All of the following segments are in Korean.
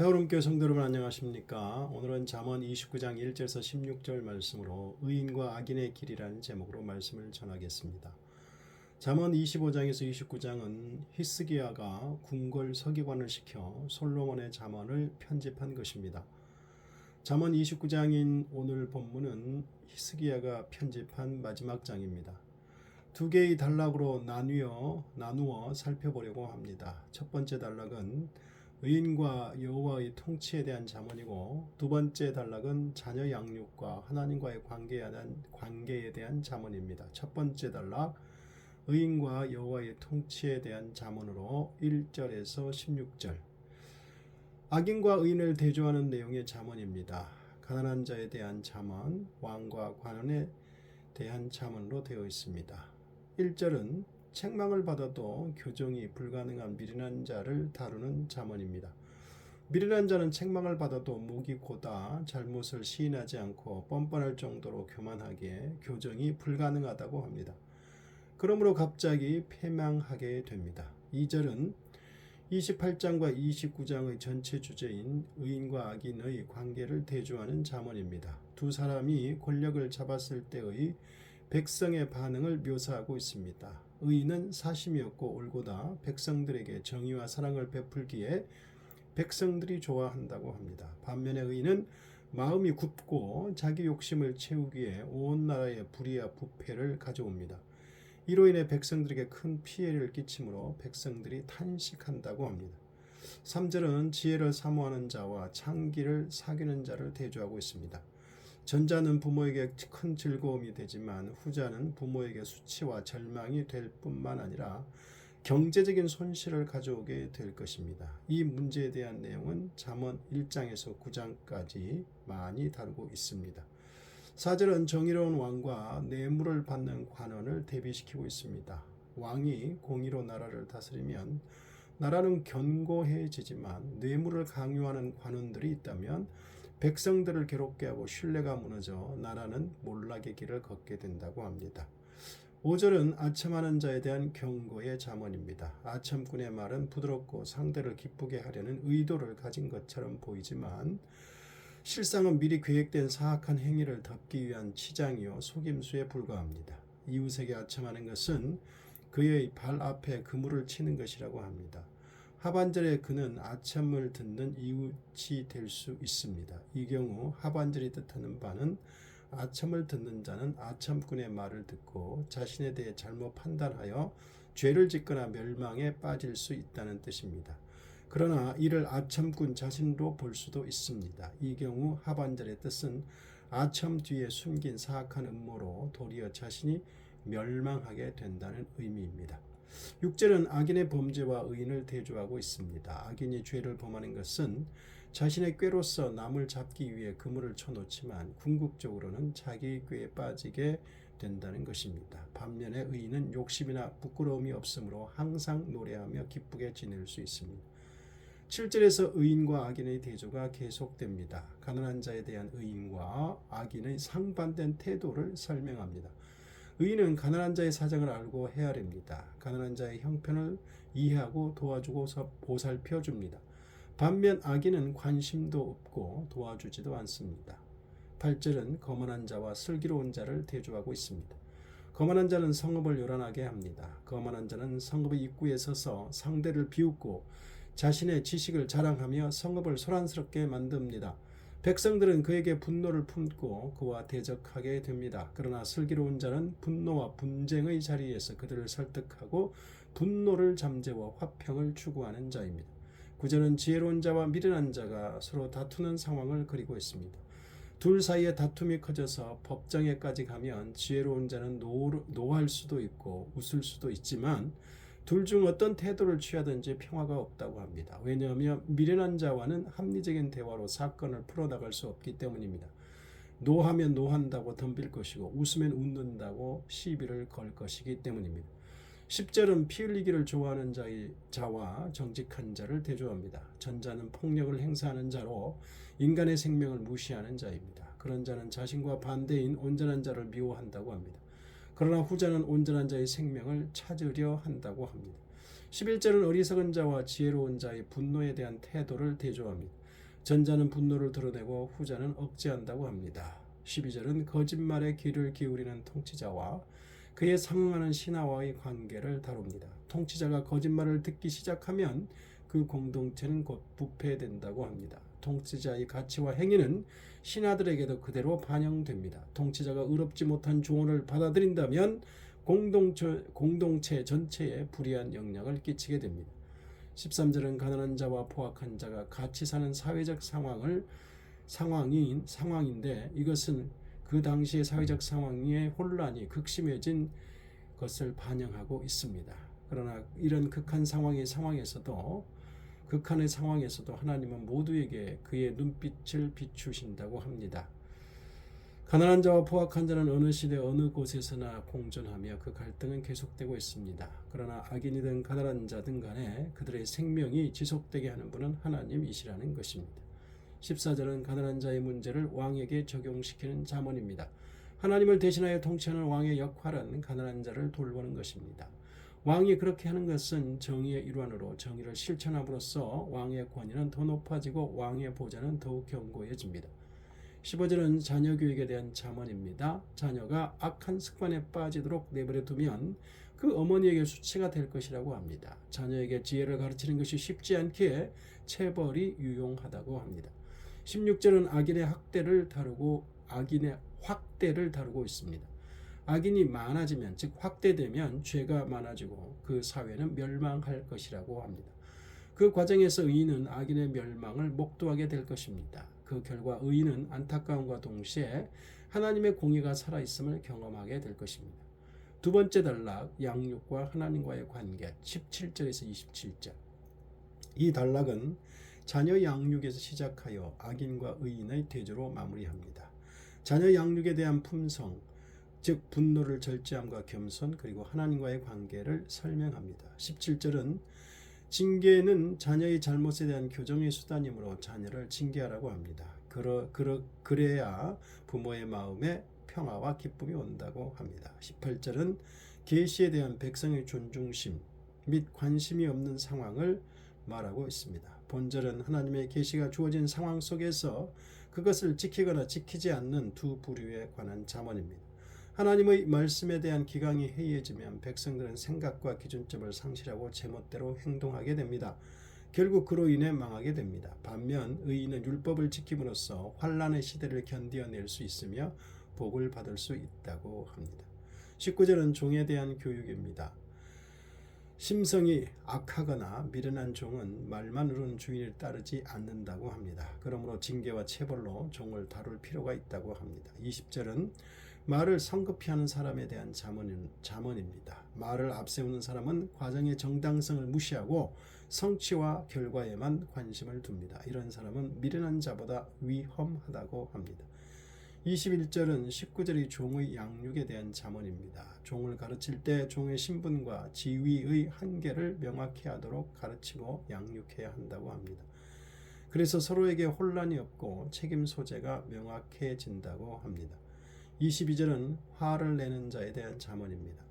해오름교회 성도 여러분 안녕하십니까? 오늘은 잠언 29장 1절에서 16절 말씀으로 의인과 악인의 길이라는 제목으로 말씀을 전하겠습니다. 잠언 25장에서 29장은 히스기야가 궁궐 서기관을 시켜 솔로몬의 잠언을 편집한 것입니다. 잠언 29장인 오늘 본문은 히스기야가 편집한 마지막 장입니다. 두 개의 단락으로 나누어 살펴보려고 합니다. 첫 번째 단락은 의인과 여호와의 통치에 대한 잠언이고, 두 번째 단락은 자녀 양육과 하나님과의 관계에 대한 잠언입니다. 첫 번째 단락 의인과 여호와의 통치에 대한 잠언으로 1절에서 16절, 악인과 의인을 대조하는 내용의 잠언입니다. 가난한 자에 대한 잠언, 왕과 관원에 대한 잠언으로 되어 있습니다. 1절은 책망을 받아도 교정이 불가능한 미련한 자를 다루는 잠언입니다. 미련한 자는 책망을 받아도 목이 고다 잘못을 시인하지 않고 뻔뻔할 정도로 교만하기에 교정이 불가능하다고 합니다. 그러므로 갑자기 패망하게 됩니다. 2절은 28장과 29장의 전체 주제인 의인과 악인의 관계를 대조하는 잠언입니다. 두 사람이 권력을 잡았을 때의 백성의 반응을 묘사하고 있습니다. 의인은 사심이 없고 올고다 백성들에게 정의와 사랑을 베풀기에 백성들이 좋아한다고 합니다. 반면에 의인은 마음이 굽고 자기 욕심을 채우기에 온 나라에 불의와 부패를 가져옵니다. 이로 인해 백성들에게 큰 피해를 끼치므로 백성들이 탄식한다고 합니다. 3절은 지혜를 사모하는 자와 창기를 사귀는 자를 대조하고 있습니다. 전자는 부모에게 큰 즐거움이 되지만 후자는 부모에게 수치와 절망이 될 뿐만 아니라 경제적인 손실을 가져오게 될 것입니다. 이 문제에 대한 내용은 잠언 1장에서 9장까지 많이 다루고 있습니다. 4절은 정의로운 왕과 뇌물을 받는 관원을 대비시키고 있습니다. 왕이 공의로 나라를 다스리면 나라는 견고해지지만 뇌물을 강요하는 관원들이 있다면 백성들을 괴롭게 하고 신뢰가 무너져 나라는 몰락의 길을 걷게 된다고 합니다. 5절은 아첨하는 자에 대한 경고의 잠언입니다. 아첨꾼의 말은 부드럽고 상대를 기쁘게 하려는 의도를 가진 것처럼 보이지만 실상은 미리 계획된 사악한 행위를 덮기 위한 치장이요 속임수에 불과합니다. 이웃에게 아첨하는 것은 그의 발 앞에 그물을 치는 것이라고 합니다. 하반절에 그는 아첨을 듣는 이웃이 될 수 있습니다. 이 경우 하반절이 뜻하는 바는 아첨을 듣는 자는 아첨꾼의 말을 듣고 자신에 대해 잘못 판단하여 죄를 짓거나 멸망에 빠질 수 있다는 뜻입니다. 그러나 이를 아첨꾼 자신으로 볼 수도 있습니다. 이 경우 하반절의 뜻은 아첨 뒤에 숨긴 사악한 음모로 도리어 자신이 멸망하게 된다는 의미입니다. 6절은 악인의 범죄와 의인을 대조하고 있습니다. 악인이 죄를 범하는 것은 자신의 꾀로서 남을 잡기 위해 그물을 쳐놓지만 궁극적으로는 자기 꾀에 빠지게 된다는 것입니다. 반면에 의인은 욕심이나 부끄러움이 없으므로 항상 노래하며 기쁘게 지낼 수 있습니다. 7절에서 의인과 악인의 대조가 계속됩니다. 가난한 자에 대한 의인과 악인의 상반된 태도를 설명합니다. 의인은 가난한 자의 사정을 알고 헤아립니다. 가난한 자의 형편을 이해하고 도와주고 보살펴 줍니다. 반면 악인은 관심도 없고 도와주지도 않습니다. 8절은 거만한 자와 슬기로운 자를 대조하고 있습니다. 거만한 자는 성읍을 요란하게 합니다. 거만한 자는 성읍의 입구에 서서 상대를 비웃고 자신의 지식을 자랑하며 성읍을 소란스럽게 만듭니다. 백성들은 그에게 분노를 품고 그와 대적하게 됩니다. 그러나 슬기로운 자는 분노와 분쟁의 자리에서 그들을 설득하고 분노를 잠재워 화평을 추구하는 자입니다. 9절은 지혜로운 자와 미련한 자가 서로 다투는 상황을 그리고 있습니다. 둘 사이에 다툼이 커져서 법정에까지 가면 지혜로운 자는 노할 수도 있고 웃을 수도 있지만 둘 중 어떤 태도를 취하든지 평화가 없다고 합니다. 왜냐하면 미련한 자와는 합리적인 대화로 사건을 풀어나갈 수 없기 때문입니다. 노하면 노한다고 덤빌 것이고 웃으면 웃는다고 시비를 걸 것이기 때문입니다. 10절은 피 흘리기를 좋아하는 자와 정직한 자를 대조합니다. 전자는 폭력을 행사하는 자로 인간의 생명을 무시하는 자입니다. 그런 자는 자신과 반대인 온전한 자를 미워한다고 합니다. 그러나 후자는 온전한 자의 생명을 찾으려 한다고 합니다. 11절은 어리석은 자와 지혜로운 자의 분노에 대한 태도를 대조합니다. 전자는 분노를 드러내고 후자는 억제한다고 합니다. 12절은 거짓말에 귀를 기울이는 통치자와 그에 상응하는 신하와의 관계를 다룹니다. 통치자가 거짓말을 듣기 시작하면 그 공동체는 곧 부패된다고 합니다. 통치자의 가치와 행위는 신하들에게도 그대로 반영됩니다. 통치자가 의롭지 못한 조언을 받아들인다면 공동체 전체에 불이한 영향을 끼치게 됩니다. 13절은 가난한 자와 포악한 자가 같이 사는 사회적 상황인데 이것은 그 당시의 사회적 상황의 혼란이 극심해진 것을 반영하고 있습니다. 그러나 이런 극한의 상황에서도 하나님은 모두에게 그의 눈빛을 비추신다고 합니다. 가난한 자와 포악한 자는 어느 시대 어느 곳에서나 공존하며 그 갈등은 계속되고 있습니다. 그러나 악인이든 가난한 자든 간에 그들의 생명이 지속되게 하는 분은 하나님이시라는 것입니다. 14절은 가난한 자의 문제를 왕에게 적용시키는 잠언입니다. 하나님을 대신하여 통치하는 왕의 역할은 가난한 자를 돌보는 것입니다. 왕이 그렇게 하는 것은 정의의 일환으로 정의를 실천함으로써 왕의 권위는 더 높아지고 왕의 보좌는 더욱 견고해집니다. 15절은 자녀 교육에 대한 잠언입니다. 자녀가 악한 습관에 빠지도록 내버려 두면 그 어머니에게 수치가 될 것이라고 합니다. 자녀에게 지혜를 가르치는 것이 쉽지 않기에 체벌이 유용하다고 합니다. 16절은 악인의 확대를 다루고 있습니다. 악인이 많아지면 즉 확대되면 죄가 많아지고 그 사회는 멸망할 것이라고 합니다. 그 과정에서 의인은 악인의 멸망을 목도하게 될 것입니다. 그 결과 의인은 안타까움과 동시에 하나님의 공의가 살아있음을 경험하게 될 것입니다. 두 번째 단락, 양육과 하나님과의 관계 17절에서 27절. 이 단락은 자녀 양육에서 시작하여 악인과 의인의 대조로 마무리합니다. 자녀 양육에 대한 품성, 즉 분노를 절제함과 겸손, 그리고 하나님과의 관계를 설명합니다. 17절은 징계는 자녀의 잘못에 대한 교정의 수단이므로 자녀를 징계하라고 합니다. 그래야 부모의 마음에 평화와 기쁨이 온다고 합니다. 18절은 계시에 대한 백성의 존중심 및 관심이 없는 상황을 말하고 있습니다. 본절은 하나님의 계시가 주어진 상황 속에서 그것을 지키거나 지키지 않는 두 부류에 관한 잠언입니다. 하나님의 말씀에 대한 기강이 해이해지면 백성들은 생각과 기준점을 상실하고 제멋대로 행동하게 됩니다. 결국 그로 인해 망하게 됩니다. 반면 의인은 율법을 지킴으로써 환난의 시대를 견디어낼 수 있으며 복을 받을 수 있다고 합니다. 19절은 종에 대한 교육입니다. 심성이 악하거나 미련한 종은 말만으로는 주인을 따르지 않는다고 합니다. 그러므로 징계와 체벌로 종을 다룰 필요가 있다고 합니다. 20절은 말을 성급히 하는 사람에 대한 잠언입니다. 말을 앞세우는 사람은 과정의 정당성을 무시하고 성취와 결과에만 관심을 둡니다. 이런 사람은 미련한 자보다 위험하다고 합니다. 21절은 19절의 종의 양육에 대한 잠언입니다. 종을 가르칠 때 종의 신분과 지위의 한계를 명확히 하도록 가르치고 양육해야 한다고 합니다. 그래서 서로에게 혼란이 없고 책임 소재가 명확해진다고 합니다. 22절은 화를 내는 자에 대한 잠언입니다.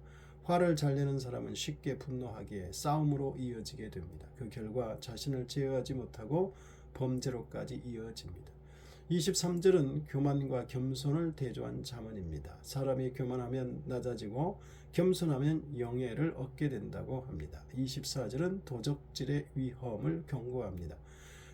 화를 잘 내는 사람은 쉽게 분노하기에 싸움으로 이어지게 됩니다. 그 결과 자신을 제어하지 못하고 범죄로까지 이어집니다. 23절은 교만과 겸손을 대조한 잠언입니다. 사람이 교만하면 낮아지고 겸손하면 영예를 얻게 된다고 합니다. 24절은 도적질의 위험을 경고합니다.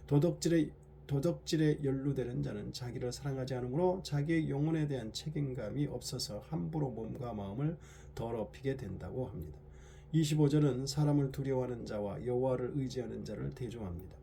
도덕질에 연루되는 자는 자기를 사랑하지 않으므로 자기의 영혼에 대한 책임감이 없어서 함부로 몸과 마음을 더럽히게 된다고 합니다. 25절은 사람을 두려워하는 자와 여호와를 의지하는 자를 대조합니다.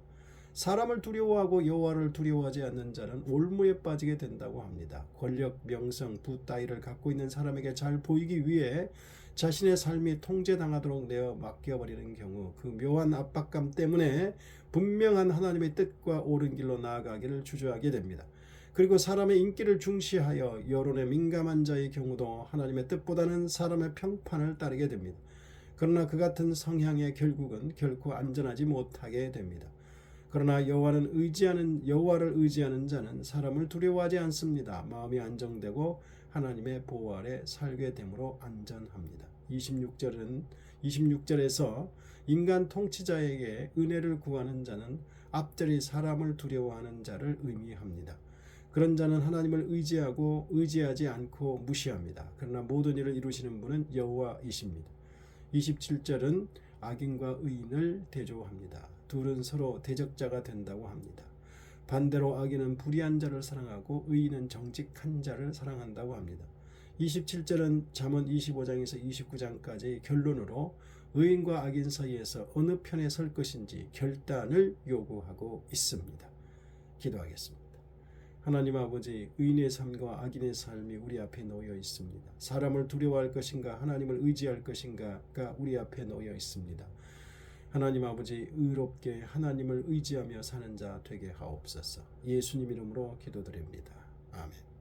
사람을 두려워하고 여호와를 두려워하지 않는 자는 올무에 빠지게 된다고 합니다. 권력, 명성, 부 따위를 갖고 있는 사람에게 잘 보이기 위해 자신의 삶이 통제당하도록 내어 맡겨버리는 경우 그 묘한 압박감 때문에 분명한 하나님의 뜻과 옳은 길로 나아가기를 주저하게 됩니다. 그리고 사람의 인기를 중시하여 여론에 민감한 자의 경우도 하나님의 뜻보다는 사람의 평판을 따르게 됩니다. 그러나 그 같은 성향의 결국은 결코 안전하지 못하게 됩니다. 그러나 여호와를 의지하는 자는 사람을 두려워하지 않습니다. 마음이 안정되고 하나님의 보호 아래 살게 되므로 안전합니다. 26절에서 인간 통치자에게 은혜를 구하는 자는 앞절이 사람을 두려워하는 자를 의미합니다. 그런 자는 하나님을 의지하고 의지하지 않고 무시합니다. 그러나 모든 일을 이루시는 분은 여호와이십니다. 27절은 악인과 의인을 대조합니다. 둘은 서로 대적자가 된다고 합니다. 반대로 악인은 불의한 자를 사랑하고 의인은 정직한 자를 사랑한다고 합니다. 27절은 잠언 25장에서 29장까지의 결론으로 의인과 악인 사이에서 어느 편에 설 것인지 결단을 요구하고 있습니다. 기도하겠습니다. 하나님 아버지, 의인의 삶과 악인의 삶이 우리 앞에 놓여 있습니다. 사람을 두려워할 것인가 하나님을 의지할 것인가가 우리 앞에 놓여 있습니다. 하나님 아버지, 의롭게 하나님을 의지하며 사는 자 되게 하옵소서. 예수님 이름으로 기도드립니다. 아멘.